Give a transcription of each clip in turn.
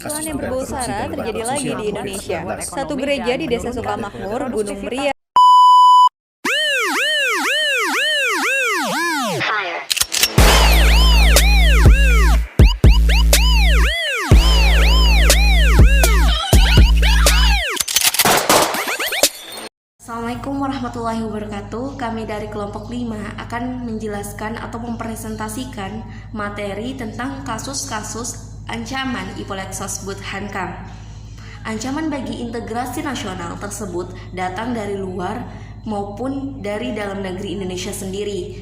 Kerusuhan yang berbau sara terjadi lagi di Indonesia. Satu gereja di Desa Sukamakmur, Gunung Meriah. Assalamualaikum warahmatullahi wabarakatuh. Kami dari kelompok 5 akan menjelaskan atau mempresentasikan materi tentang kasus-kasus ancaman Ipolexos Hankam. Ancaman bagi integrasi nasional tersebut datang dari luar maupun dari dalam negeri Indonesia sendiri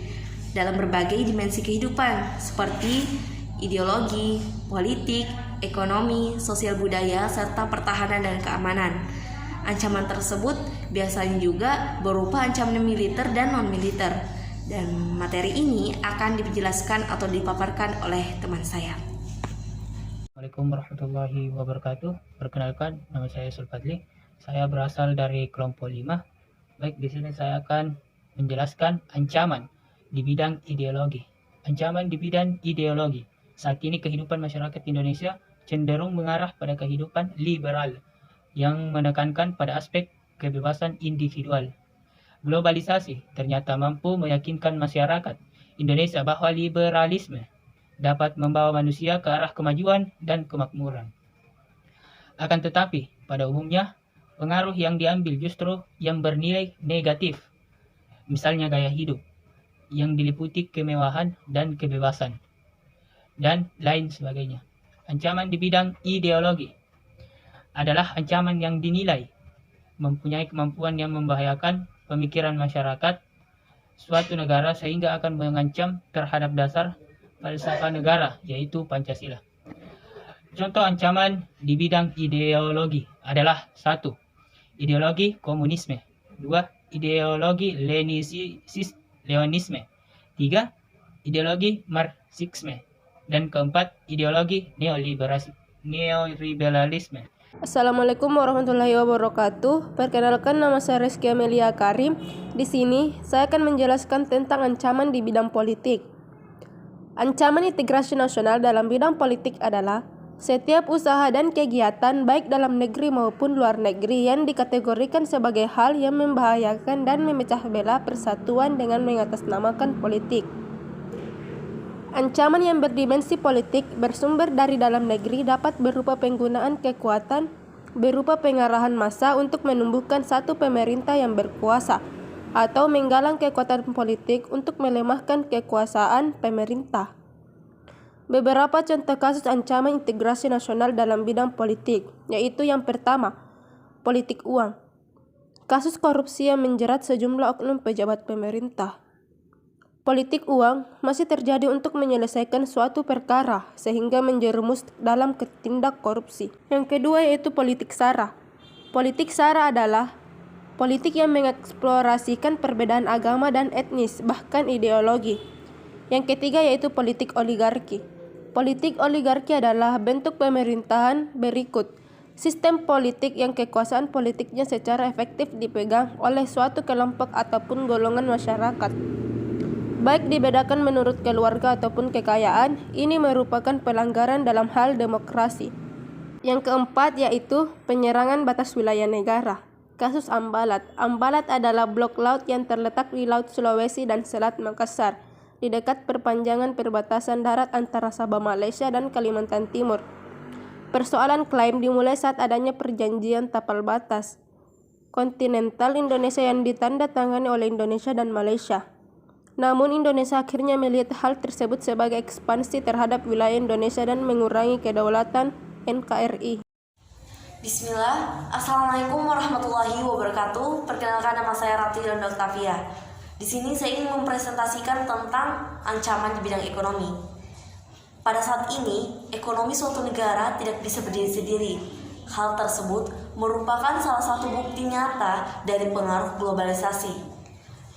dalam berbagai dimensi kehidupan seperti ideologi, politik, ekonomi, sosial budaya, serta pertahanan dan keamanan. Ancaman tersebut biasanya juga berupa ancaman militer dan non-militer. Dan materi ini akan dijelaskan atau dipaparkan oleh teman saya. Assalamualaikum warahmatullahi wabarakatuh. Perkenalkan, nama saya Sulfadli. Saya berasal dari kelompok 5. Baik, di sini saya akan menjelaskan ancaman di bidang ideologi. Ancaman di bidang ideologi. Saat ini kehidupan masyarakat Indonesia cenderung mengarah pada kehidupan liberal yang menekankan pada aspek kebebasan individual. Globalisasi ternyata mampu meyakinkan masyarakat Indonesia bahwa liberalisme dapat membawa manusia ke arah kemajuan dan kemakmuran. Akan tetapi, pada umumnya, pengaruh yang diambil justru yang bernilai negatif. Misalnya gaya hidup, yang diliputi kemewahan dan kebebasan, dan lain sebagainya. Ancaman di bidang ideologi adalah ancaman yang dinilai mempunyai kemampuan yang membahayakan pemikiran masyarakat suatu negara sehingga akan mengancam terhadap dasar falsafah negara, yaitu Pancasila. Contoh ancaman di bidang ideologi adalah 1. Ideologi komunisme. 2. Ideologi Leonisme. 3. Ideologi Marxisme. Dan 4. Ideologi neoliberalisme. Assalamualaikum warahmatullahi wabarakatuh. Perkenalkan, nama saya Rizky Amelia Karim. Di sini saya akan menjelaskan tentang ancaman di bidang politik. Ancaman integrasi nasional dalam bidang politik adalah setiap usaha dan kegiatan baik dalam negeri maupun luar negeri yang dikategorikan sebagai hal yang membahayakan dan memecah belah persatuan dengan mengatasnamakan politik. Ancaman yang berdimensi politik bersumber dari dalam negeri dapat berupa penggunaan kekuatan, berupa pengarahan massa untuk menumbuhkan satu pemerintah yang berkuasa, atau menggalang kekuatan politik untuk melemahkan kekuasaan pemerintah. Beberapa contoh kasus ancaman integrasi nasional dalam bidang politik, yaitu yang pertama, politik uang. Kasus korupsi yang menjerat sejumlah oknum pejabat pemerintah. Politik uang masih terjadi untuk menyelesaikan suatu perkara sehingga menjerumus dalam tindak korupsi. Yang kedua yaitu politik sara. Politik sara adalah politik yang mengeksplorasikan perbedaan agama dan etnis, bahkan ideologi. Yang ketiga yaitu politik oligarki. Politik oligarki adalah bentuk pemerintahan berikut. Sistem politik yang kekuasaan politiknya secara efektif dipegang oleh suatu kelompok ataupun golongan masyarakat. Baik dibedakan menurut keluarga ataupun kekayaan, ini merupakan pelanggaran dalam hal demokrasi. Yang keempat yaitu penyerangan batas wilayah negara. Kasus Ambalat. Ambalat adalah blok laut yang terletak di Laut Sulawesi dan Selat Makassar, di dekat perpanjangan perbatasan darat antara Sabah Malaysia dan Kalimantan Timur. Persoalan klaim dimulai saat adanya perjanjian tapal batas kontinental Indonesia yang ditandatangani oleh Indonesia dan Malaysia. Namun Indonesia akhirnya melihat hal tersebut sebagai ekspansi terhadap wilayah Indonesia dan mengurangi kedaulatan NKRI. Bismillah, Assalamualaikum warahmatullahi wabarakatuh. Perkenalkan, nama saya Ratih dan Octavia. Di sini saya ingin mempresentasikan tentang ancaman di bidang ekonomi. Pada saat ini, ekonomi suatu negara tidak bisa berdiri sendiri. Hal tersebut merupakan salah satu bukti nyata dari pengaruh globalisasi.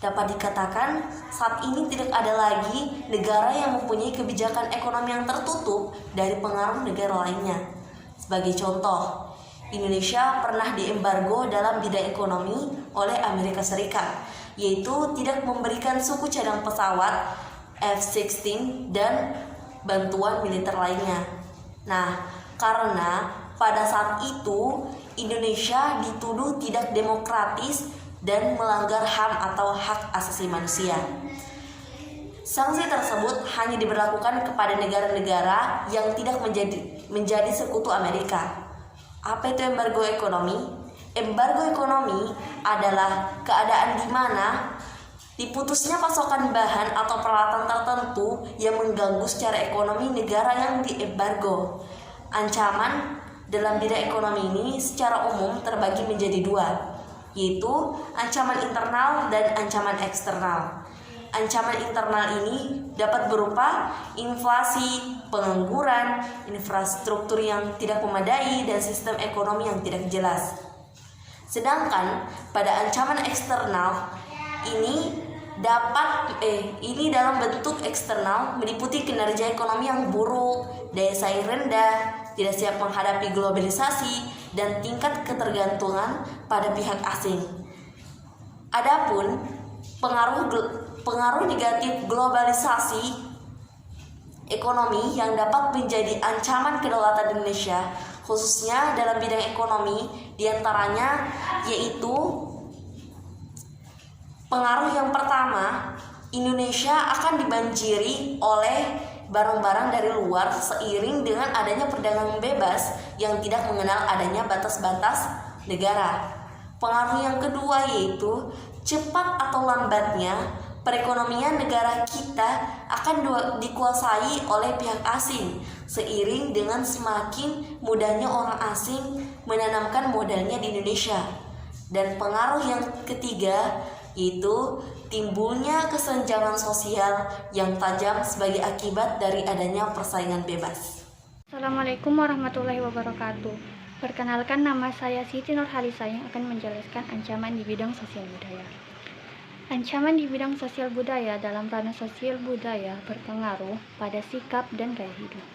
Dapat dikatakan, saat ini tidak ada lagi negara yang mempunyai kebijakan ekonomi yang tertutup dari pengaruh negara lainnya. Sebagai contoh, Indonesia pernah diembargo dalam bidang ekonomi oleh Amerika Serikat, yaitu tidak memberikan suku cadang pesawat F-16 dan bantuan militer lainnya. Nah, karena pada saat itu Indonesia dituduh tidak demokratis dan melanggar HAM atau hak asasi manusia. Sanksi tersebut hanya diberlakukan kepada negara-negara yang tidak menjadi sekutu Amerika. Apa itu embargo ekonomi? Embargo ekonomi adalah keadaan di mana diputusnya pasokan bahan atau peralatan tertentu yang mengganggu secara ekonomi negara yang diembargo. Ancaman dalam bidang ekonomi ini secara umum terbagi menjadi dua, yaitu ancaman internal dan ancaman eksternal. Ancaman internal ini dapat berupa inflasi, pengangguran, infrastruktur yang tidak memadai, dan sistem ekonomi yang tidak jelas. Sedangkan pada ancaman eksternal ini dalam bentuk eksternal meliputi kinerja ekonomi yang buruk, daya saing rendah, tidak siap menghadapi globalisasi, dan tingkat ketergantungan pada pihak asing. Adapun pengaruh negatif globalisasi ekonomi yang dapat menjadi ancaman kedaulatan Indonesia, khususnya dalam bidang ekonomi, diantaranya yaitu pengaruh yang pertama, Indonesia akan dibanjiri oleh barang-barang dari luar seiring dengan adanya perdagangan bebas yang tidak mengenal adanya batas-batas negara. Pengaruh yang kedua yaitu cepat atau lambatnya perekonomian negara kita akan dikuasai oleh pihak asing seiring dengan semakin mudahnya orang asing menanamkan modalnya di Indonesia. Dan pengaruh yang ketiga yaitu timbulnya kesenjangan sosial yang tajam sebagai akibat dari adanya persaingan bebas. Assalamualaikum warahmatullahi wabarakatuh. Perkenalkan, nama saya Siti Nurhalisa yang akan menjelaskan ancaman di bidang sosial budaya. Ancaman di bidang sosial budaya dalam ranah sosial budaya berpengaruh pada sikap dan gaya hidup.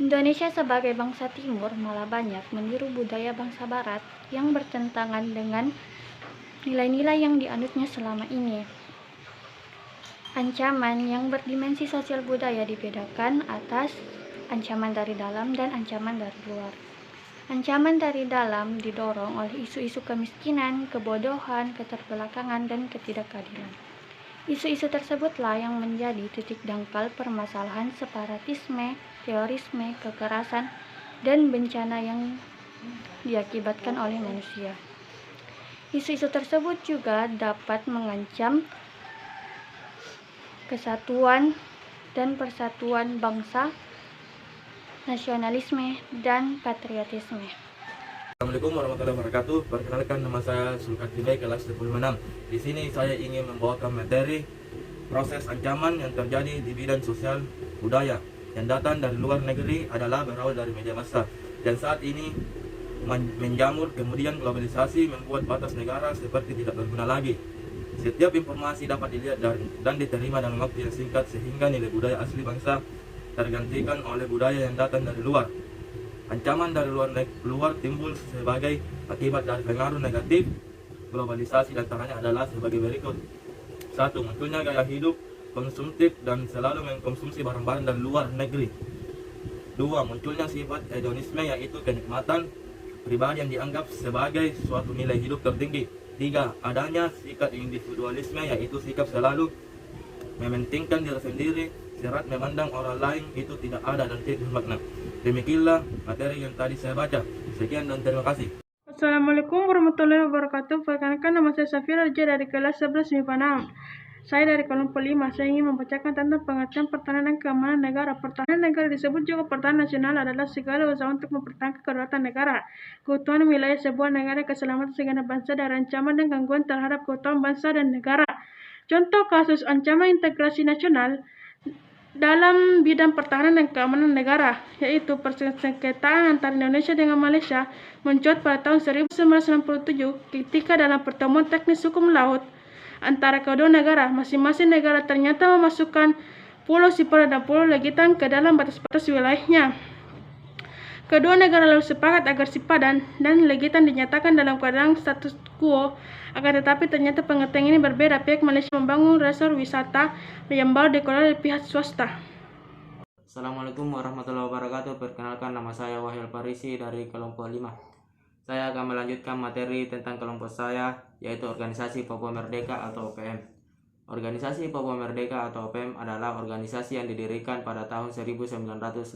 Indonesia sebagai bangsa timur malah banyak meniru budaya bangsa barat yang bertentangan dengan nilai-nilai yang dianutnya selama ini. Ancaman yang berdimensi sosial budaya dibedakan atas ancaman dari dalam dan ancaman dari luar. Ancaman dari dalam didorong oleh isu-isu kemiskinan, kebodohan, keterbelakangan, dan ketidakadilan. Isu-isu tersebutlah yang menjadi titik dangkal permasalahan separatisme, terorisme, kekerasan, dan bencana yang diakibatkan oleh manusia. Isu-isu tersebut juga dapat mengancam kesatuan dan persatuan bangsa, nasionalisme, dan patriotisme. Assalamualaikum warahmatullahi wabarakatuh. Perkenalkan, nama saya Sulkatibay kelas 16. Di sini saya ingin membawakan materi proses ancaman yang terjadi di bidang sosial budaya yang datang dari luar negeri adalah berawal dari media massa dan saat ini menjamur. Kemudian globalisasi membuat batas negara seperti tidak berguna lagi. Setiap informasi dapat dilihat dan diterima dalam waktu yang singkat sehingga nilai budaya asli bangsa tergantikan oleh budaya yang datang dari luar. Ancaman dari luar timbul sebagai akibat dari pengaruh negatif globalisasi, dan antaranya adalah sebagai berikut. 1. Munculnya gaya hidup konsumtif dan selalu mengkonsumsi barang-barang dari luar negeri. 2. Munculnya sifat hedonisme, yaitu kenikmatan pribadi yang dianggap sebagai suatu nilai hidup tertinggi. 3. Adanya sikap individualisme, yaitu sikap selalu mementingkan diri sendiri, serat memandang orang lain itu tidak ada dan tidak bermakna. Demikianlah materi yang tadi saya baca. Sekian dan terima kasih. Assalamualaikum warahmatullahi wabarakatuh. Perkenalkan, nama saya Safira Raja dari kelas 11 MIPA 6. Saya dari kelompok 5. Saya ingin membacakan tentang pengertian pertahanan dan keamanan negara. Pertahanan negara disebut juga pertahanan nasional adalah segala usaha untuk mempertahankan kedaulatan negara, keutuhan wilayah sebuah negara, keselamatan segenap bangsa dari ancaman dan gangguan terhadap keutuhan bangsa dan negara. Contoh kasus ancaman integrasi nasional dalam bidang pertahanan dan keamanan negara, yaitu persengketaan antara Indonesia dengan Malaysia mencuat pada tahun 1967 ketika dalam pertemuan teknis hukum laut antara kedua negara, masing-masing negara ternyata memasukkan Pulau Sipora dan Pulau Legitan ke dalam batas-batas wilayahnya. Kedua negara lalu sepakat agar Sipadan dan Legitan dinyatakan dalam keadaan status quo, akan tetapi ternyata pengertian ini berbeda. Pihak Malaysia membangun resor wisata yang baru dikelola oleh pihak swasta. Assalamualaikum warahmatullahi wabarakatuh. Perkenalkan, nama saya Wahil Parisi dari kelompok 5. Saya akan melanjutkan materi tentang kelompok saya, yaitu Organisasi Papua Merdeka atau OPM. Organisasi Papua Merdeka atau OPM adalah organisasi yang didirikan pada tahun 1965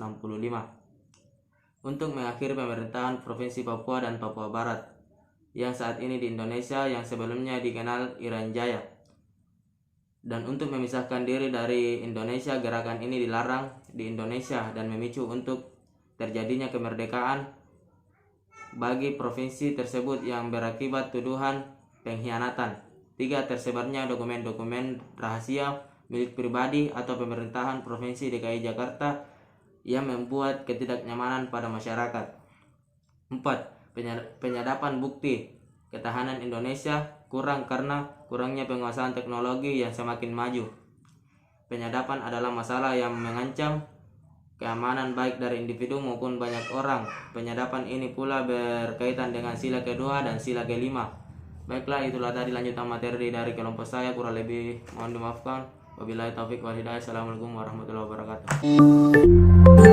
untuk mengakhiri pemerintahan Provinsi Papua dan Papua Barat yang saat ini di Indonesia, yang sebelumnya dikenal Irian Jaya. Dan untuk memisahkan diri dari Indonesia, gerakan ini dilarang di Indonesia dan memicu untuk terjadinya kemerdekaan bagi provinsi tersebut yang berakibat tuduhan pengkhianatan. 3. Tersebarnya dokumen-dokumen rahasia milik pribadi atau pemerintahan Provinsi DKI Jakarta yang membuat ketidaknyamanan pada masyarakat. 4. Penyadapan bukti ketahanan Indonesia kurang karena kurangnya penguasaan teknologi yang semakin maju. Penyadapan adalah masalah yang mengancam keamanan baik dari individu maupun banyak orang. Penyadapan ini pula berkaitan dengan sila kedua dan sila kelima. Baiklah, itulah tadi lanjutan materi dari kelompok saya. Kurang lebih mohon dimaafkan. Wabillahi taufiq wal hidayah. Assalamualaikum warahmatullahi wabarakatuh.